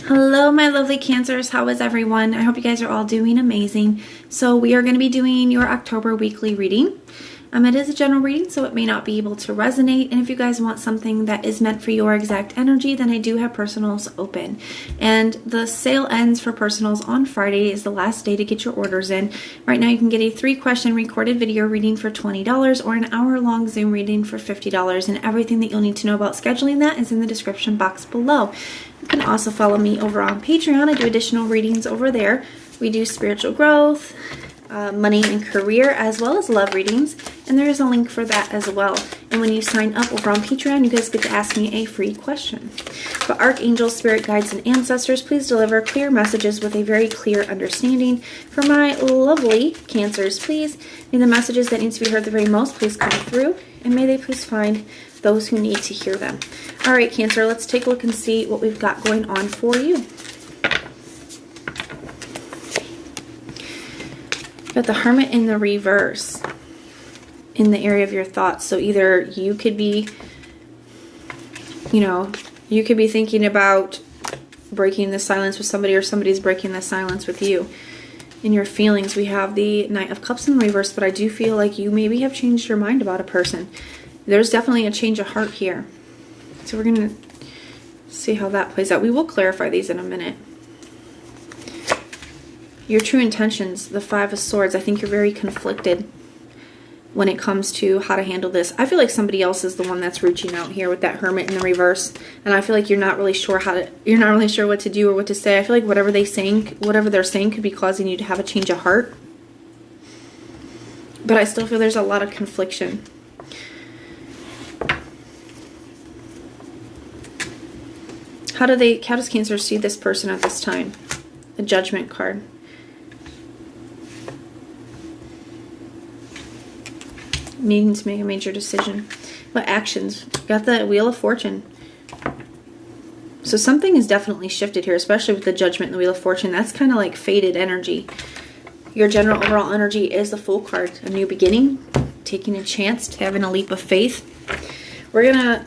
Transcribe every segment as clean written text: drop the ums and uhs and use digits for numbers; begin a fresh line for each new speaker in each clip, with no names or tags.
Hello, my lovely Cancers. How is everyone? I hope you guys are all doing amazing. So we are going to be doing your October weekly reading. It is a general reading, so it may not be able to resonate. And if you guys want something that is meant for your exact energy, then I do have personals open. And the sale ends for personals on Friday is the last day to get your orders in. Right now you can get a 3-question recorded video reading for $20 or an hour-long Zoom reading for $50. And everything that you'll need to know about scheduling that is in the description box below. You can also follow me over on Patreon. I do additional readings over there. We do spiritual growth, money and career, as well as love readings, and there is a link for that as well. And when you sign up over on Patreon, you guys get to ask me a free question. For archangels, spirit guides, and ancestors, please deliver clear messages with a very clear understanding. For my lovely Cancers, please, may the messages that need to be heard the very most please come through, and may they please find those who need to hear them. All right, Cancer, let's take a look and see what we've got going on for you. Got the Hermit in the reverse in the area of your thoughts. So either you could be, you could be thinking about breaking the silence with somebody, or somebody's breaking the silence with you. In your feelings, we have the Knight of Cups in reverse, but I do feel like you maybe have changed your mind about a person. There's definitely a change of heart here. So we're going to see how that plays out. We will clarify these in a minute. Your true intentions, the 5 of Swords, I think you're very conflicted when it comes to how to handle this. I feel like somebody else is the one that's reaching out here with that Hermit in the reverse, and I feel like you're not really sure what to do or what to say. I feel like whatever they're saying could be causing you to have a change of heart. But I still feel there's a lot of confliction. How does Cancer see this person at this time? The Judgment card. Needing to make a major decision. What actions? Got the Wheel of Fortune. So something is definitely shifted here, especially with the Judgment and the Wheel of Fortune. That's kind of like faded energy. Your general overall energy is the Fool card. A new beginning, taking a chance, having a leap of faith. We're going to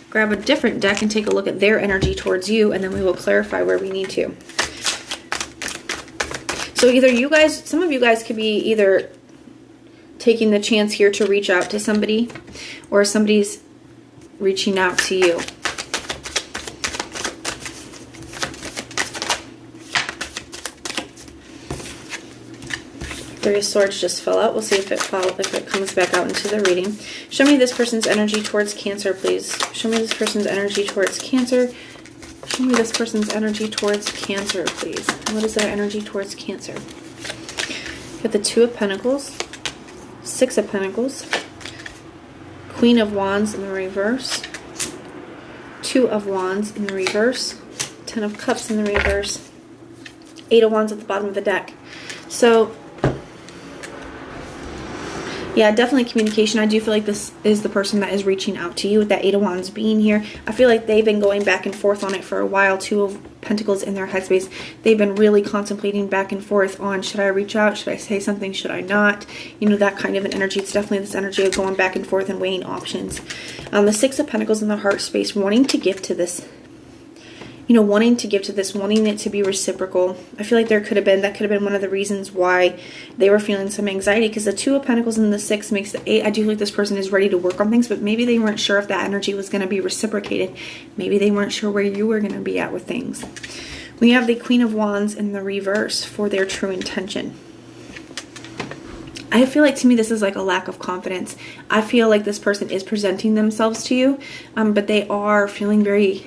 grab a different deck and take a look at their energy towards you, and then we will clarify where we need to. So either you guys, some of you guys could be either taking the chance here to reach out to somebody, or somebody's reaching out to you. 3 of Swords just fell out. We'll see if it comes back out into the reading. Show me this person's energy towards Cancer, please. Show me this person's energy towards Cancer. Show me this person's energy towards Cancer, please. What is their energy towards Cancer? Got the 2 of Pentacles, 6 of Pentacles, Queen of Wands in the reverse, 2 of Wands in the reverse, 10 of Cups in the reverse, 8 of Wands at the bottom of the deck. So, yeah, definitely communication. I do feel like this is the person that is reaching out to you with that 8 of Wands being here. I feel like they've been going back and forth on it for a while. 2 of Pentacles in their headspace. They've been really contemplating back and forth on, should I reach out? Should I say something? Should I not? That kind of an energy. It's definitely this energy of going back and forth and weighing options. The 6 of Pentacles in the heart space, wanting to give to this. Wanting it to be reciprocal. I feel like that could have been one of the reasons why they were feeling some anxiety, because the 2 of Pentacles and the 6 makes the 8. I do feel like this person is ready to work on things, but maybe they weren't sure if that energy was going to be reciprocated. Maybe they weren't sure where you were going to be at with things. We have the Queen of Wands in the reverse for their true intention. I feel like, to me, this is like a lack of confidence. I feel like this person is presenting themselves to you, but they are feeling very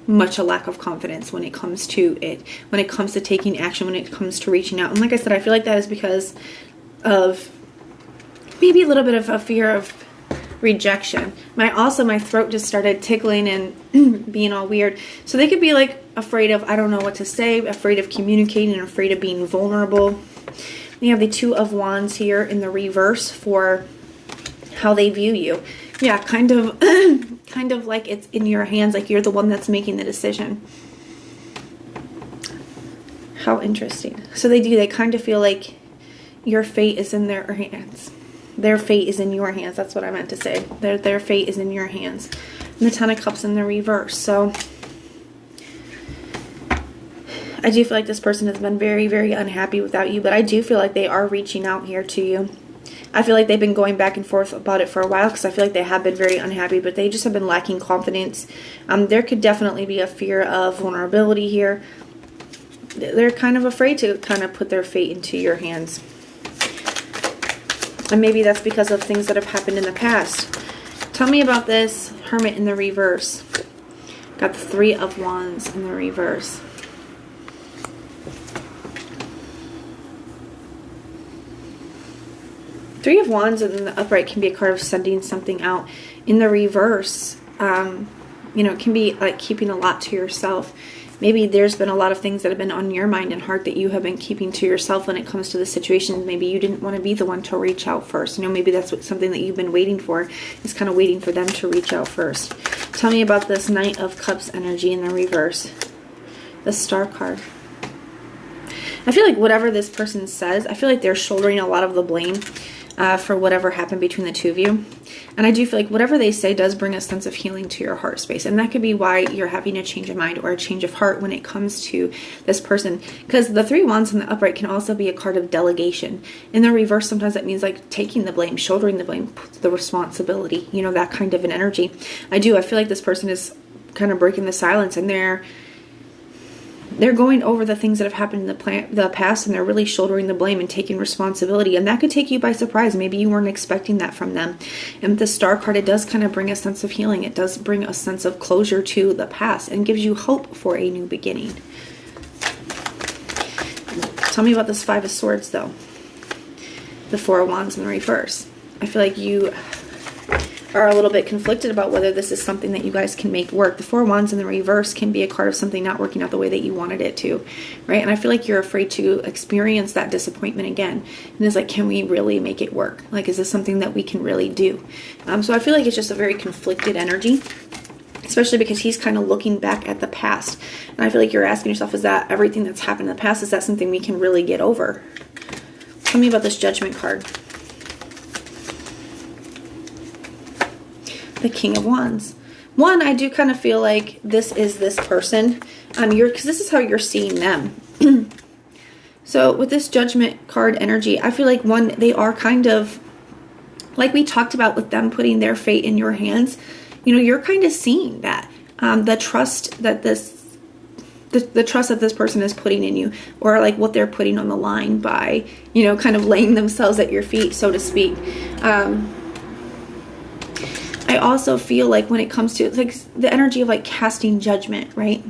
much a lack of confidence when it comes to taking action, when it comes to reaching out. And like I said, I feel like that is because of maybe a little bit of a fear of rejection. My throat just started tickling and being all weird. So they could be like afraid of, I don't know what to say, afraid of communicating, afraid of being vulnerable. We have the 2 of Wands here in the reverse for how they view you. Yeah, kind of like it's in your hands, like you're the one that's making the decision. How interesting. So they kind of feel like your fate is in their hands. Their fate is in your hands. That's what I meant to say. Their fate is in your hands. And the 10 of Cups in the reverse. So I do feel like this person has been very, very unhappy without you, but I do feel like they are reaching out here to you. I feel like they've been going back and forth about it for a while because I feel like they have been very unhappy, but they just have been lacking confidence. There could definitely be a fear of vulnerability here. They're kind of afraid to kind of put their fate into your hands. And maybe that's because of things that have happened in the past. Tell me about this Hermit in the reverse. Got the Three of Wands in the reverse. Three of Wands in the upright can be a card of sending something out. In the reverse, you know, it can be like keeping a lot to yourself. Maybe there's been a lot of things that have been on your mind and heart that you have been keeping to yourself when it comes to the situation. Maybe you didn't want to be the one to reach out first. You know, maybe that's something that you've been waiting for. Is kind of waiting for them to reach out first. Tell me about this Knight of Cups energy in the reverse. The Star card. I feel like whatever this person says, I feel like they're shouldering a lot of the blame for whatever happened between the two of you. And I do feel like whatever they say does bring a sense of healing to your heart space. And that could be why you're having a change of mind or a change of heart when it comes to this person. Because the Three Wands in the upright can also be a card of delegation. In the reverse, sometimes that means like taking the blame, shouldering the blame, the responsibility, you know, that kind of an energy. I feel like this person is kind of breaking the silence, and they're going over the things that have happened in the past, and they're really shouldering the blame and taking responsibility. And that could take you by surprise. Maybe you weren't expecting that from them. And with the Star card, it does kind of bring a sense of healing. It does bring a sense of closure to the past and gives you hope for a new beginning. Tell me about this Five of Swords, though. The Four of Wands in the reverse. I feel like you are a little bit conflicted about whether this is something that you guys can make work. The Four of Wands in the reverse can be a card of something not working out the way that you wanted it to, right? And I feel like you're afraid to experience that disappointment again. And it's like, can we really make it work? Like, is this something that we can really do? So I feel like it's just a very conflicted energy, especially because he's kind of looking back at the past. And I feel like you're asking yourself, is that everything that's happened in the past, is that something we can really get over? Tell me about this Judgment card. The King of Wands. One, I do kind of feel like this is this person. Because this is how you're seeing them. So with this Judgment card energy, I feel like one, they are kind of, like we talked about with them putting their fate in your hands. You know, you're kind of seeing that. The trust that the trust that this person is putting in you, or like what they're putting on the line by, you know, kind of laying themselves at your feet, so to speak. I also feel like when it comes to like the energy of like casting judgment, right?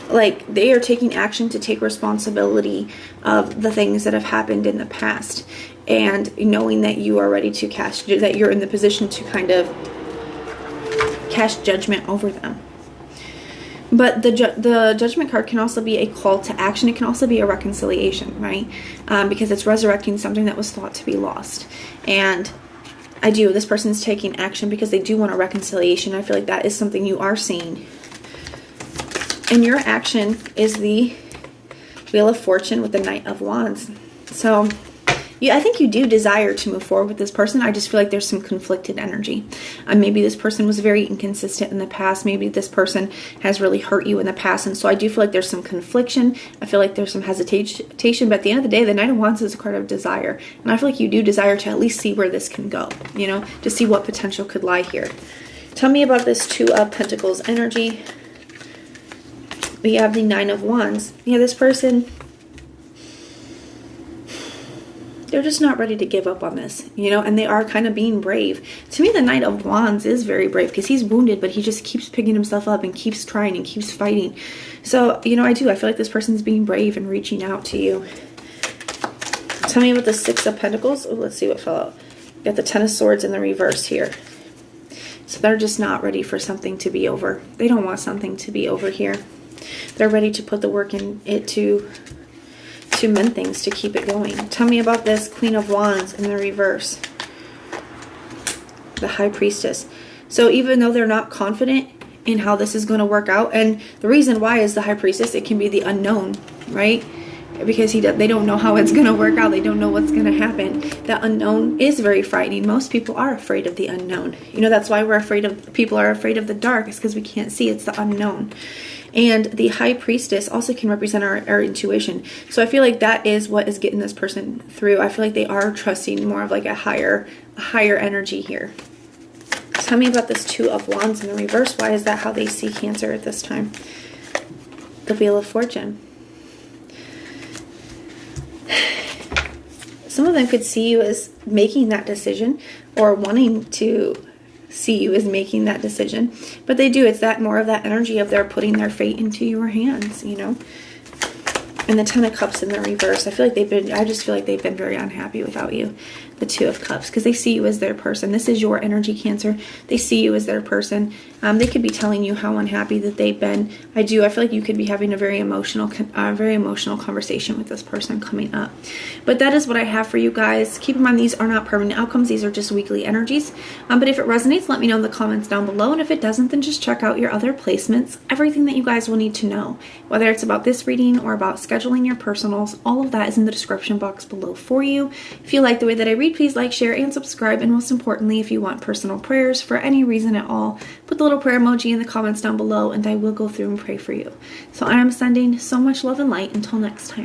Like they are taking action to take responsibility of the things that have happened in the past, and knowing that you are ready to that you're in the position to kind of cast judgment over them. But the Judgment card can also be a call to action. It can also be a reconciliation, right? Because it's resurrecting something that was thought to be lost. And this person's taking action because they do want a reconciliation. I feel like that is something you are seeing. And your action is the Wheel of Fortune with the Knight of Wands. So, I think you do desire to move forward with this person. I just feel like there's some conflicted energy. Maybe this person was very inconsistent in the past. Maybe this person has really hurt you in the past. And so I do feel like there's some confliction. I feel like there's some hesitation. But at the end of the day, the Knight of Wands is a card of desire. And I feel like you do desire to at least see where this can go. You know, to see what potential could lie here. Tell me about this Two of Pentacles energy. We have the Nine of Wands. This person, they're just not ready to give up on this, and they are kind of being brave. To me, the Knight of Wands is very brave because he's wounded, but he just keeps picking himself up and keeps trying and keeps fighting. So, I feel like this person's being brave and reaching out to you. Tell me about the Six of Pentacles. Oh, let's see what fell out. Got the Ten of Swords in the reverse here. So they're just not ready for something to be over. They don't want something to be over here. They're ready to put the work in it to mend things, to keep it going. Tell me about this Queen of Wands in the reverse. The High Priestess. So even though they're not confident in how this is going to work out, and the reason why is the High Priestess, it can be the unknown, right? Because they don't know how it's going to work out. They don't know what's going to happen. The unknown is very frightening. Most people are afraid of the unknown. That's why people are afraid of the dark. It's because we can't see. It's the unknown. And the High Priestess also can represent our intuition. So I feel like that is what is getting this person through. I feel like they are trusting more of like a higher energy here. Tell me about this Two of Wands in the reverse. Why is that how they see Cancer at this time? The Wheel of Fortune. Some of them could see you as making that decision or wanting to see you as making that decision. But they do. It's that more of that energy of they're putting their fate into your hands, you know. And the Ten of Cups in the reverse. I just feel like they've been very unhappy without you. The Two of Cups, because they see you as their person. This is your energy, Cancer. They see you as their person. They could be telling you how unhappy that they've been. I feel like you could be having a very emotional conversation with this person coming up. But that is what I have for you guys. Keep in mind, these are not permanent outcomes. These are just weekly energies. But if it resonates, let me know in the comments down below. And if it doesn't, then just check out your other placements. Everything that you guys will need to know, whether it's about this reading or about scheduling your personals, all of that is in the description box below for you. If you like the way that I read, please like, share, and subscribe. And most importantly, if you want personal prayers for any reason at all, put the little prayer emoji in the comments down below and I will go through and pray for you. So I am sending so much love and light. Until next time.